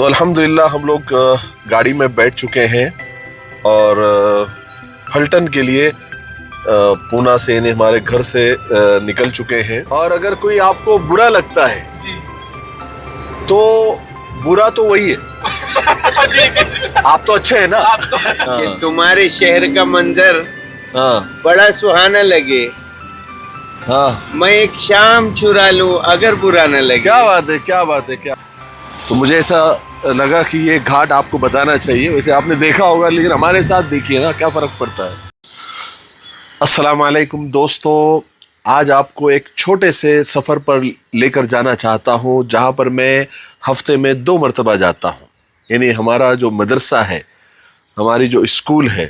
तो अल्हम्दुलिल्लाह हम लोग गाड़ी में बैठ चुके हैं और फलटन के लिए पूना से यानी हमारे घर से निकल चुके हैं। और अगर कोई आपको बुरा लगता है जी, तो बुरा तो वही है जी, जी। आप तो अच्छे हैं ना। कि तुम्हारे शहर का मंजर बड़ा सुहाना लगे, मैं एक शाम चुरा लूं अगर बुरा न लगे। क्या बात है, क्या बात है, क्या। तो मुझे ऐसा लगा कि ये घाट आपको बताना चाहिए। वैसे आपने देखा होगा, लेकिन हमारे साथ देखिए ना क्या फ़र्क पड़ता है। अस्सलाम वालेकुम दोस्तों, आज आपको एक छोटे से सफ़र पर लेकर जाना चाहता हूँ, जहाँ पर मैं हफ्ते में 2 मरतबा जाता हूँ। यानी हमारा जो मदरसा है, हमारी जो स्कूल है,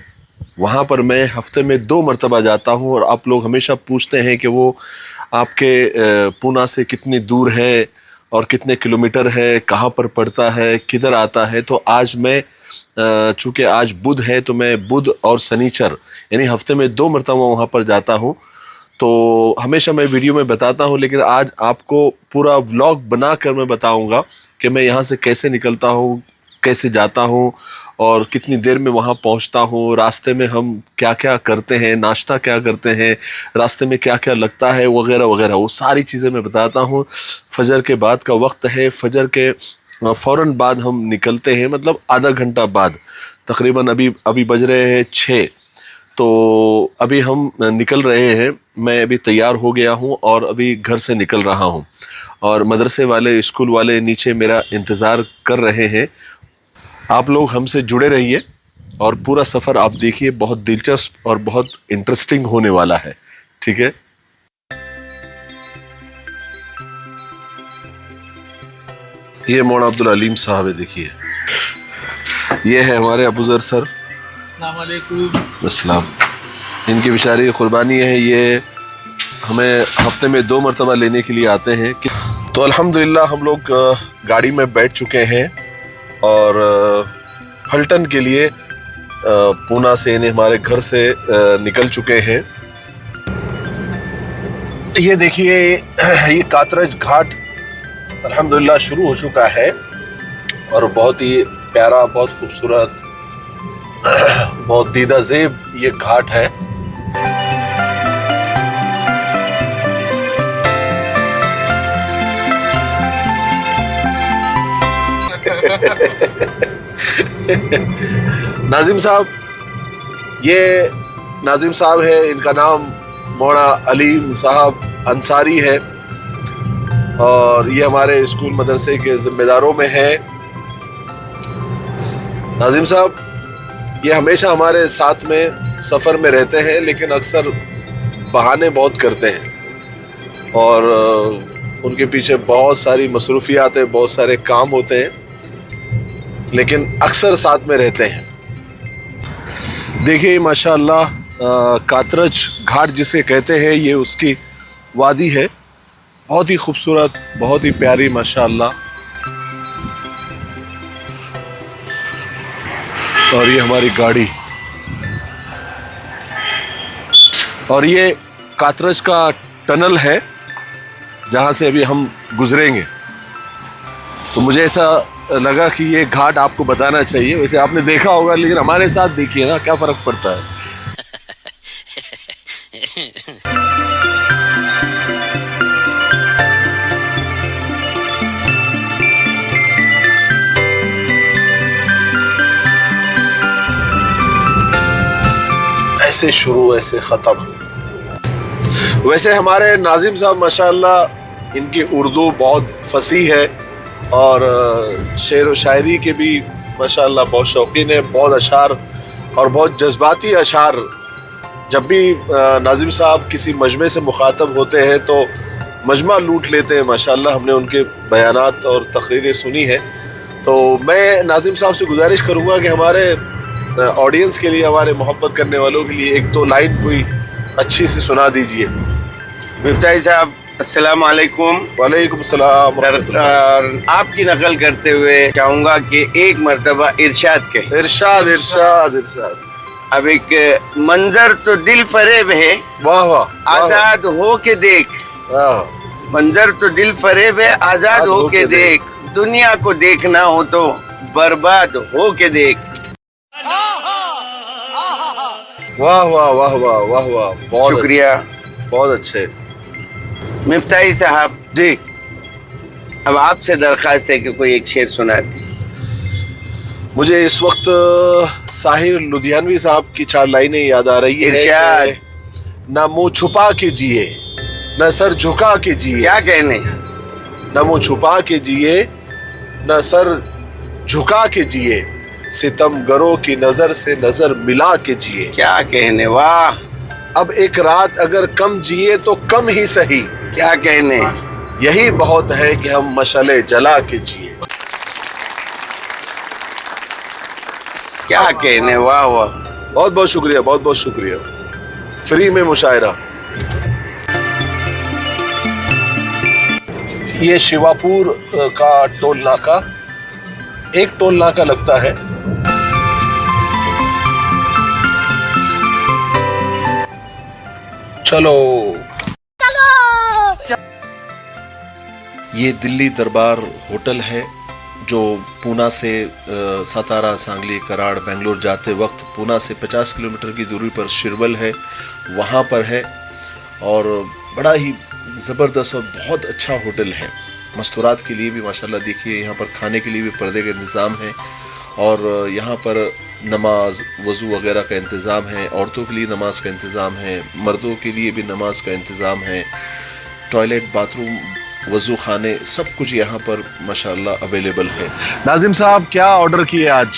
वहाँ पर मैं हफ्ते में 2 मरतबा जाता हूँ। और आप लोग हमेशा पूछते हैं कि वो आपके पूना से कितनी दूर है और कितने किलोमीटर है, कहाँ पर पड़ता है, किधर आता है। तो आज मैं चूँकि आज बुध है, तो मैं बुध और शनिचर यानी हफ्ते में 2 मरतबा वहाँ पर जाता हूँ। तो हमेशा मैं वीडियो में बताता हूँ, लेकिन आज आपको पूरा व्लॉग बनाकर मैं बताऊँगा कि मैं यहाँ से कैसे निकलता हूँ, कैसे जाता हूँ और कितनी देर में वहाँ पहुँचता हूँ। रास्ते में हम क्या क्या करते हैं, नाश्ता क्या करते हैं, रास्ते में क्या क्या लगता है, वगैरह वगैरह, वो सारी चीज़ें मैं बताता हूँ। फजर के बाद का वक्त है, फजर के फ़ौरन बाद हम निकलते हैं, मतलब आधा घंटा बाद तकरीबन। अभी बज रहे हैं 6, तो अभी हम निकल रहे हैं। मैं अभी तैयार हो गया हूँ और अभी घर से निकल रहा हूँ, और मदरसे वाले, स्कूल वाले नीचे मेरा इंतज़ार कर रहे हैं। आप लोग हमसे जुड़े रहिए और पूरा सफ़र आप देखिए, बहुत दिलचस्प और बहुत इंटरेस्टिंग होने वाला है, ठीक है। ये मौलाना अब्दुल अलीम साहब है, देखिए। ये है हमारे अबूज़र सर। अस्सलाम वालेकुम। अस्सलाम। इनकी बेचारी कुर्बानी है, ये हमें हफ्ते में 2 मरतबा लेने के लिए आते हैं। तो अल्हम्दुलिल्लाह हम लोग गाड़ी में बैठ चुके हैं और फलटन के लिए पूना से यानी हमारे घर से निकल चुके हैं। ये देखिए, ये कातरज घाट अल्हम्दुलिल्लाह शुरू हो चुका है और बहुत ही प्यारा, बहुत खूबसूरत, बहुत दीदा ज़ेब ये घाट है। नाजिम साहब, ये नाजिम साहब है, इनका नाम मौलाना अलीम साहब अंसारी है और ये हमारे स्कूल मदरसे के जिम्मेदारों में है। नाजिम साहब ये हमेशा हमारे साथ में सफ़र में रहते हैं, लेकिन अक्सर बहाने बहुत करते हैं और उनके पीछे बहुत सारी मसरूफियात है, बहुत सारे काम होते हैं, लेकिन अक्सर साथ में रहते हैं। देखिए माशाअल्लाह, कातरज घाट जिसे कहते हैं, ये उसकी वादी है, बहुत ही खूबसूरत, बहुत ही प्यारी माशाअल्लाह। और ये हमारी गाड़ी, और ये कातरज का टनल है जहाँ से अभी हम गुजरेंगे। तो मुझे ऐसा लगा कि ये घाट आपको बताना चाहिए। वैसे आपने देखा होगा, लेकिन हमारे साथ देखिए ना क्या फ़र्क पड़ता है। ऐसे शुरू, ऐसे ख़त्म। वैसे हमारे नाजिम साहब माशाअल्लाह, इनकी उर्दू बहुत फसीह है और शेर व शायरी के भी माशाअल्लाह बहुत शौकीन है, बहुत अशार और बहुत जज्बाती अशार। जब भी नाजिम साहब किसी मजमे से मुखातब होते हैं तो मजमा लूट लेते हैं माशाअल्लाह। हमने उनके बयानात और तकरीरें सुनी हैं। तो मैं नाजिम साहब से गुजारिश करूँगा कि हमारे ऑडियंस के लिए, हमारे मोहब्बत करने वालों के लिए 1-2 लाइन कोई अच्छी सी सुना दीजिए। मिफ्ताही साहब, अस्सलाम वालेकुम। वालेकुम सलाम। आपकी नकल करते हुए चाहूँगा कि एक मरतबा इरशाद कहें। इरशाद इरशाद इरशाद। अब एक मंजर तो दिल फरेब है, वाह वाह, आजाद हो के देख। मंजर तो दिल फरेब है, आजाद हो के देख। दुनिया को देखना हो तो बर्बाद हो के देख। वाह वाह वाह वाह वाह वाह, बहुत शुक्रिया। बहुत अच्छे। मिफ्ताही साहब जी, अब आपसे दरख्वास्त है कि कोई एक शेर सुना दे। मुझे इस वक्त साहिर लुधियानवी साहब की 4 लाइनें याद आ रही है। इरशाद। ना मुंह छुपा के जिए, न सर झुका के जिए। क्या कहने? न मुंह छुपा के जिए, न सर झुका के जिए, सितमगरों की नजर से नजर मिला के जिए। क्या कहने, वाह। अब एक रात अगर कम जिए तो कम ही सही, क्या कहने, यही बहुत है कि हम मशले जला के जिए। क्या कहने, वाह वाह। बहुत बहुत शुक्रिया, बहुत बहुत शुक्रिया। फ्री में मुशायरा। ये शिवापुर का टोल नाका, एक टोल नाका लगता है। चलो ये दिल्ली दरबार होटल है जो पूना से सतारा, सांगली, कराड़, बेंगलोर जाते वक्त पूना से 50 किलोमीटर की दूरी पर शिरवल है, वहाँ पर है। और बड़ा ही ज़बरदस्त और बहुत अच्छा होटल है। मस्तूरात के लिए भी माशाल्लाह देखिए, यहाँ पर खाने के लिए भी पर्दे का इंतज़ाम है और यहाँ पर नमाज वज़ू वगैरह का इंतज़ाम है। औरतों के लिए नमाज का इंतज़ाम है, मर्दों के लिए भी नमाज का इंतज़ाम है। टॉयलेट, बाथरूम, वज़ू खाने, सब कुछ यहाँ पर माशाल्लाह अवेलेबल है। नाजिम साहब, क्या ऑर्डर किए आज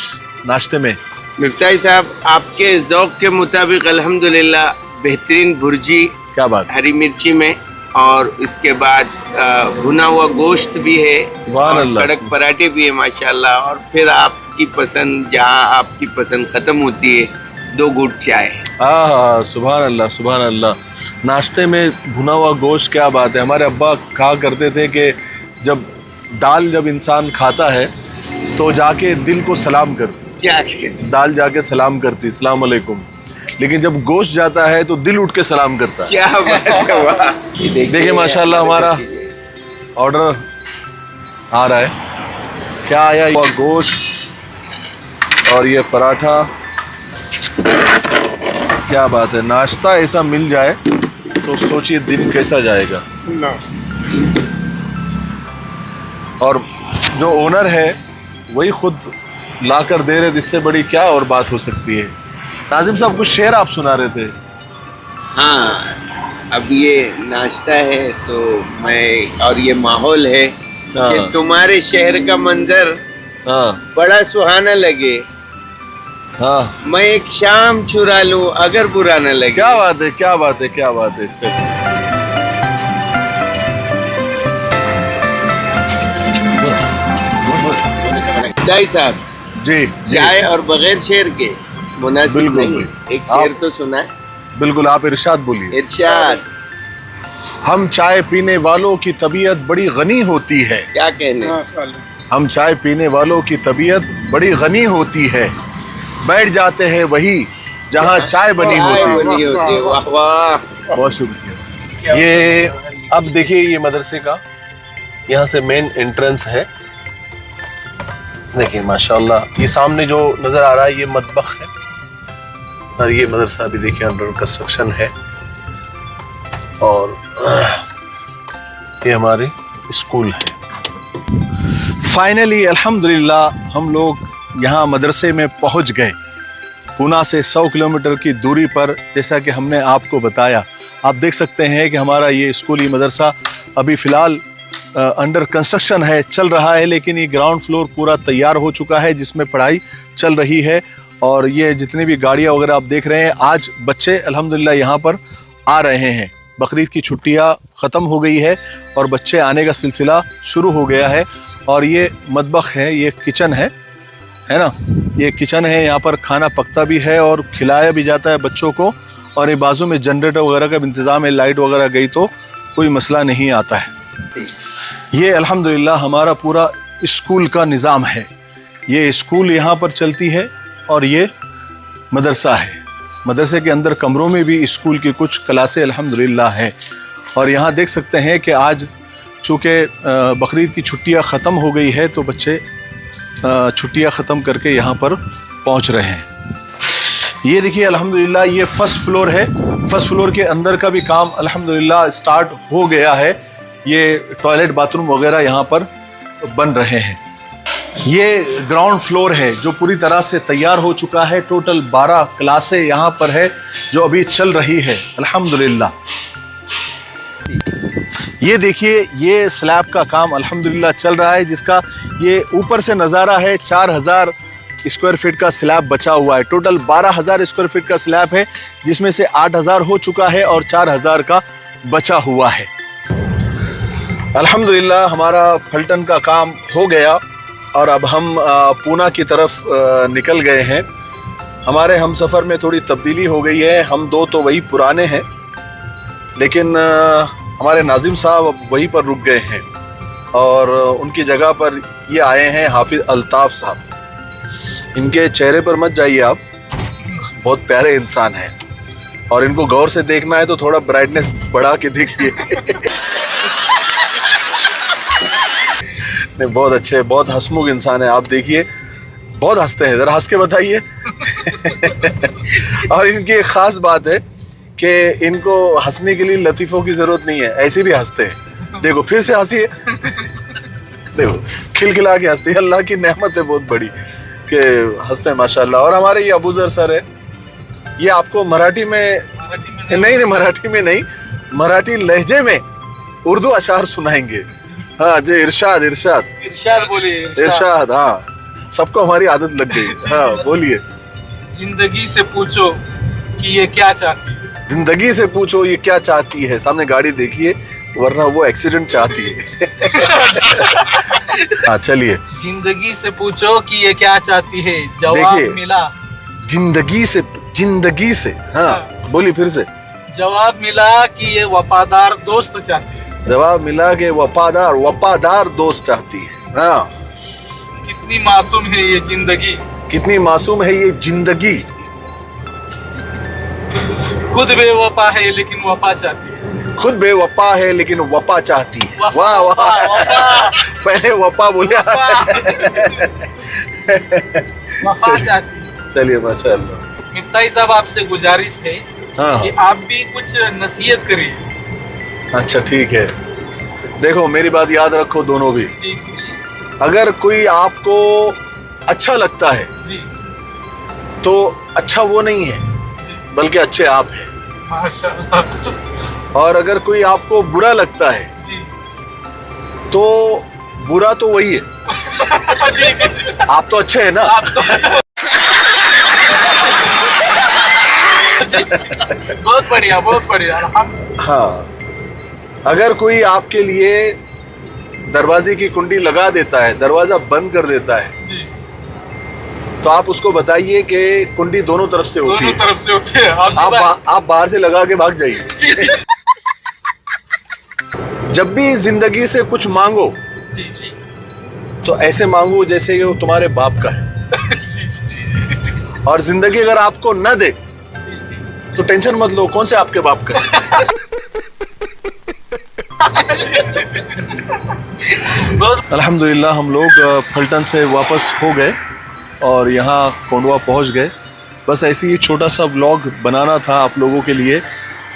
नाश्ते में? मिफ्ताही साहब, आपके ज़ौक़ के मुताबिक अल्हम्दुलिल्लाह बेहतरीन भुर्जी, क्या बात, हरी मिर्ची में, और इसके बाद भुना हुआ गोश्त भी है, सुभान और अल्लाह, कड़क पराठे भी है माशाल्लाह। और फिर आपकी पसंद, जहाँ आपकी पसंद ख़त्म होती है, 2 घूंट चाय। सुभान अल्लाह, सुभान अल्लाह। नाश्ते में भुना हुआ गोश्त, क्या बात है। हमारे अब्बा कहा करते थे कि जब इंसान खाता है तो जाके दिल को सलाम करती, क्या कहते? दाल जाके सलाम करती, अस्सलाम वालेकुम। लेकिन जब गोश्त जाता है तो दिल उठ के सलाम करता है। क्या बात है, वाह। देखिए माशाल्लाह हमारा ऑर्डर आ रहा है। क्या आया? हुआ गोश्त और ये पराठा। क्या बात है, नाश्ता ऐसा मिल जाए तो सोचिए दिन कैसा जाएगा। और जो ओनर है वही खुद ला कर दे रहे, इससे बड़ी क्या और बात हो सकती है। नाजिम साहब, कुछ शेर आप सुना रहे थे। हाँ, अब ये नाश्ता है तो मैं, और ये माहौल है कि तुम्हारे शहर का मंजर बड़ा सुहाना लगे। हाँ, मैं एक शाम चुरा लूं अगर बुरा न लगे। क्या बात है, क्या बात है, क्या बात है। चलिए दाई साहब जी, चाय और बगैर शेर के मुनासिब बिल्कुल, नहीं। एक शेर तो सुना है। बिल्कुल, आप इरशाद बोलिए। इरशाद। हम चाय पीने वालों की तबीयत बड़ी गनी होती है। क्या कहने? हम चाय पीने वालों की तबीयत बड़ी गनी होती है, बैठ जाते हैं वही जहाँ चाय बनी होती है। वाह वाह, बहुत शुक्रिया। ये अब देखिए, ये मदरसे का यहाँ से मेन एंट्रेंस है। देखिए माशाल्लाह, ये सामने जो नजर आ रहा है ये मतबख है, और ये मदरसा भी देखिए अंडर कंस्ट्रक्शन है। और ये हमारे स्कूल है। फाइनली अल्हम्दुलिल्लाह हम लोग यहाँ मदरसे में पहुँच गए। पूना से 100 किलोमीटर की दूरी पर, जैसा कि हमने आपको बताया। आप देख सकते हैं कि हमारा ये स्कूली मदरसा अभी फ़िलहाल अंडर कंस्ट्रक्शन है, चल रहा है, लेकिन ये ग्राउंड फ्लोर पूरा तैयार हो चुका है जिसमें पढ़ाई चल रही है। और ये जितनी भी गाड़ियाँ वगैरह आप देख रहे हैं, आज बच्चे अल्हम्दुलिल्लाह यहाँ पर आ रहे हैं। बकरीद की छुट्टियाँ ख़त्म हो गई है और बच्चे आने का सिलसिला शुरू हो गया है। और ये मतबख है, ये किचन है ना, ये किचन है। यहाँ पर खाना पकता भी है और खिलाया भी जाता है बच्चों को। और ये बाजू में जनरेटर वगैरह का इंतज़ाम है, लाइट वगैरह गई तो कोई मसला नहीं आता है। ये अल्हम्दुलिल्लाह हमारा पूरा स्कूल का निज़ाम है। ये स्कूल यहाँ पर चलती है और ये मदरसा है। मदरसे के अंदर कमरों में भी स्कूल की कुछ क्लासें अल्हम्दुलिल्लाह है। और यहाँ देख सकते हैं कि आज चूँकि बकरीद की छुट्टियां ख़त्म हो गई है तो बच्चे छुट्टियां ख़त्म करके यहाँ पर पहुँच रहे हैं। ये देखिए अल्हम्दुलिल्लाह ये फर्स्ट फ्लोर है। फर्स्ट फ्लोर के अंदर का भी काम अल्हम्दुलिल्लाह स्टार्ट हो गया है। ये टॉयलेट बाथरूम वगैरह यहाँ पर बन रहे हैं। ये ग्राउंड फ्लोर है जो पूरी तरह से तैयार हो चुका है। टोटल 12 क्लासें यहाँ पर है जो अभी चल रही है अल्हम्दुलिल्लाह। ये देखिए ये स्लैब का काम अल्हम्दुलिल्लाह चल रहा है, जिसका ये ऊपर से नज़ारा है। 4000 स्क्वायर फीट का स्लैब बचा हुआ है। टोटल 12000 स्क्वायर फीट का स्लैब है, जिसमें से 8000 हो चुका है और 4000 का बचा हुआ है। अल्हम्दुलिल्लाह हमारा फल्टन का काम हो गया और अब हम पूना की तरफ निकल गए हैं। हमारे हम सफ़र में थोड़ी तब्दीली हो गई है। हम दो तो वही पुराने हैं, लेकिन हमारे नाजिम साहब अब वहीं पर रुक गए हैं और उनकी जगह पर ये आए हैं हाफिज़ अल्ताफ़ साहब। इनके चेहरे पर मत जाइए आप, बहुत प्यारे इंसान हैं और इनको गौर से देखना है तो थोड़ा ब्राइटनेस बढ़ा के देखिए। नहीं, बहुत अच्छे, बहुत हंसमुख इंसान है। आप देखिए बहुत हंसते हैं, ज़रा हंस के बताइए। और इनकी एक ख़ास बात है कि इनको हंसने के लिए लतीफ़ों की ज़रूरत नहीं है, ऐसे भी हंसते हैं। देखो फिर से हंसिए। देखो खिलखिला के हंसते हैं। अल्लाह की नेमत है बहुत बड़ी कि हंसते हैं माशाल्लाह। और हमारे ये अबूज़र सर है, ये आपको मराठी में नहीं, मराठी में नहीं, मराठी लहजे में उर्दू अशार सुनाएंगे। हाँ जी, इरशाद इरशाद इरशाद बोलिए। इरशाद। हाँ, सबको हमारी आदत लग गई। हाँ बोलिए। जिंदगी से पूछो कि ये क्या चाहती है। जिंदगी से पूछो ये क्या चाहती है। सामने गाड़ी देखिए, वरना वो एक्सीडेंट चाहती है। हाँ चलिए। जिंदगी से पूछो कि ये क्या चाहती है, जवाब मिला। जिंदगी से हाँ बोलिए फिर से। जवाब मिला कि ये वफादार दोस्त चाहती है। जवाब मिला कि वफादार दोस्त चाहती है। हाँ। कितनी मासूम है ये जिंदगी, कितनी मासूम है ये जिंदगी। खुद बेवफा है लेकिन वफा चाहती है। खुद बेवफा है लेकिन वफा चाहती है। वाह वाह, पहले वफा बोले। वफा चाहती है। चलिए माशाअल्लाह। मिफ्ताही साहब आपसे गुजारिश है कि आप भी कुछ नसीहत करिए। अच्छा ठीक है। देखो मेरी बात याद रखो दोनों भी। जी जी जी। अगर कोई आपको अच्छा लगता है जी तो अच्छा वो नहीं है, बल्कि अच्छे आप हैं। माशाअल्लाह। और अगर कोई आपको बुरा लगता है जी तो बुरा तो वही है। जी जी। आप तो अच्छे हैं ना। आप तो बहुत बढ़िया, बहुत बढ़िया। हाँ, अगर कोई आपके लिए दरवाजे की कुंडी लगा देता है, दरवाजा बंद कर देता है जी, तो आप उसको बताइए कि कुंडी दोनों तरफ से होती है। दोनों तरफ से होती है। आप बाहर से लगा के भाग जाइए। जी जी। जब भी जिंदगी से कुछ मांगो जी जी। तो ऐसे मांगो जैसे कि वो तुम्हारे बाप का है। जी जी। और जिंदगी अगर आपको न दे जी जी। तो टेंशन मत लो, कौन से आपके बाप का है। अल्हम्दुलिल्लाह हम लोग फल्टन से वापस हो गए और यहाँ कोंडवा पहुँच गए। बस ऐसे ही छोटा सा व्लॉग बनाना था आप लोगों के लिए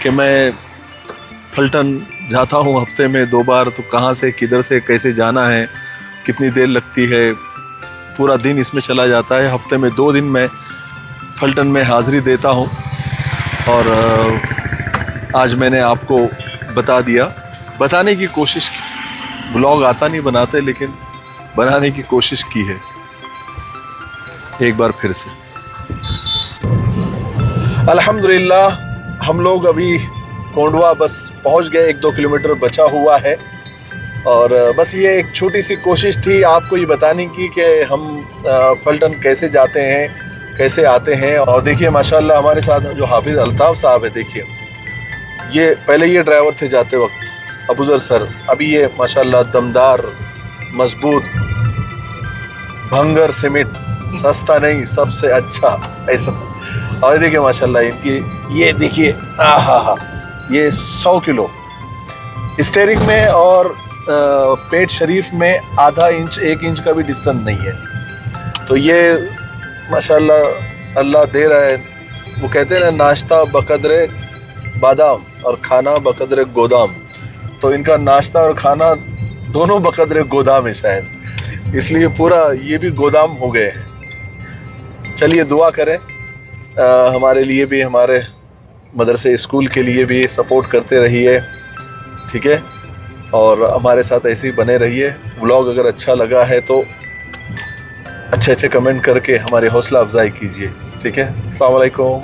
कि मैं फल्टन जाता हूँ हफ्ते में 2 बार, तो कहाँ से किधर से कैसे जाना है, कितनी देर लगती है, पूरा दिन इसमें चला जाता है। हफ्ते में 2 दिन मैं फल्टन में हाज़िरी देता हूँ और आज मैंने आपको बता दिया, बताने की कोशिश की। व्लॉग आता नहीं बनाते, लेकिन बनाने की कोशिश की है एक बार फिर से। अल्हम्दुलिल्लाह हम लोग अभी कोंडवा बस पहुंच गए, 1-2 किलोमीटर बचा हुआ है और बस ये एक छोटी सी कोशिश थी आपको ये बताने की कि हम फल्टन कैसे जाते हैं, कैसे आते हैं। और देखिए माशाल्लाह हमारे साथ जो हाफिज़ अल्ताफ़ साहब है, देखिए ये पहले ये ड्राइवर थे जाते वक्त, अबूज़र सर। अभी ये माशाल्लाह दमदार, मजबूत, भंगर सीमेंट, सस्ता नहीं सबसे अच्छा, ऐसा। और देखिए माशाल्लाह इनकी ये देखिए, आहा, ये 100 किलो स्टीयरिंग में और पेट शरीफ में आधा इंच 1 इंच का भी डिस्टेंस नहीं है। तो ये माशाल्लाह अल्लाह दे रहा है। वो कहते हैं ना, नाश्ता बकदरे बादाम और खाना बकदरे गोदाम। तो इनका नाश्ता और खाना दोनों बकदरे गोदाम है शायद, इसलिए पूरा ये भी गोदाम हो गए हैं। चलिए दुआ करें हमारे लिए भी, हमारे मदरसे स्कूल के लिए भी सपोर्ट करते रहिए, ठीक है। और हमारे साथ ऐसे ही बने रहिए। व्लॉग अगर अच्छा लगा है तो अच्छे अच्छे कमेंट करके हमारी हौसला अफजाई कीजिए, ठीक है। अस्सलाम वालेकुम।